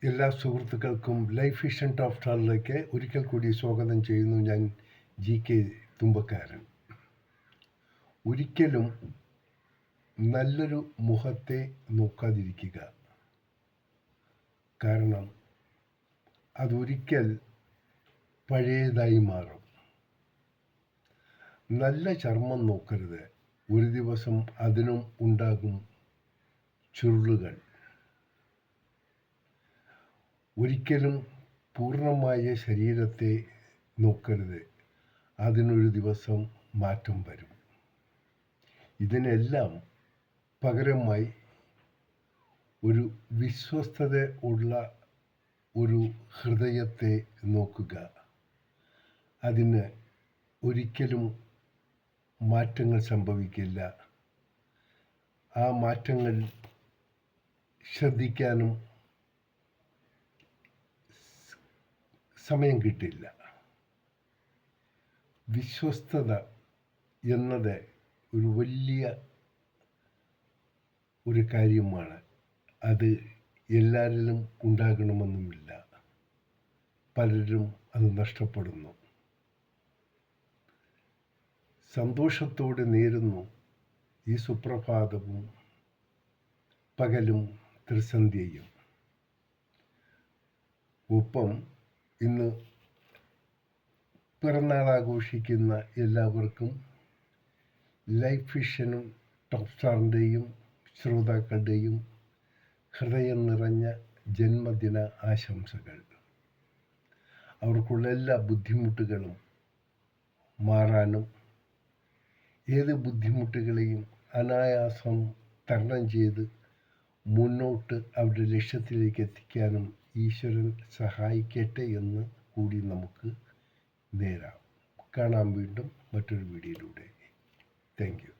എല്ലാ സുഹൃത്തുക്കൾക്കും life vision top സ്റ്റാറിലേക്ക് ഒരിക്കൽ കൂടി സ്വാഗതം ചെയ്യുന്നു. ഞാൻ GK തുമ്പക്കാരൻ. ഒരിക്കലും നല്ലൊരു മുഖത്തെ നോക്കാതിരിക്കുക. കാരണം അതൊരിക്കൽ പഴയതായി മാറും. നല്ല ചർമ്മം നോക്കരുത്. ഒരു ദിവസം അതിനും ഉണ്ടാകും ചുരുളുകൾ. ഒരിക്കലും പൂർണ്ണമായ ശരീരത്തെ നോക്കരുത്. അതിനൊരു ദിവസം മാറ്റം വരും. ഇതിനെല്ലാം പകരമായി ഒരു വിശ്വസ്തത ഉള്ള ഒരു ഹൃദയത്തെ നോക്കുക. അതിന് ഒരിക്കലും മാറ്റങ്ങൾ സംഭവിക്കില്ല. ആ മാറ്റങ്ങൾ ശ്രദ്ധിക്കാനും സമയം കിട്ടില്ല. വിശ്വസ്തത എന്നത് ഒരു വലിയ ഒരു കാര്യമാണ്. അത് എല്ലാവരിലും ഉണ്ടാകണമെന്നുമില്ല. പലരും അത് നഷ്ടപ്പെടുന്നു. സന്തോഷത്തോടെ നേരുന്നു ഈ സുപ്രഭാതവും പകലും ത്രിസന്ധ്യയും. ഒപ്പം ഇന്ന് പിറന്നാൾ ആഘോഷിക്കുന്ന എല്ലാവർക്കും ലൈഫ് വിഷനും ടോപ്പ് സ്റ്റാറിൻ്റെയും ശ്രോതാക്കളുടെയും ഹൃദയം നിറഞ്ഞ ജന്മദിന ആശംസകൾ. അവർക്കുള്ള എല്ലാ ബുദ്ധിമുട്ടുകളും മാറാനും ഏത് ബുദ്ധിമുട്ടുകളെയും അനായാസം തരണം ചെയ്ത് മുന്നോട്ട് അവരുടെ ലക്ഷ്യത്തിലേക്ക് എത്തിക്കാനും ഈശ്വരൻ സഹായിക്കട്ടെ എന്ന് കൂടി നമുക്ക് നേരാം. കാണാം വീണ്ടും മറ്റൊരു വീഡിയോയിലൂടെ. Thank you.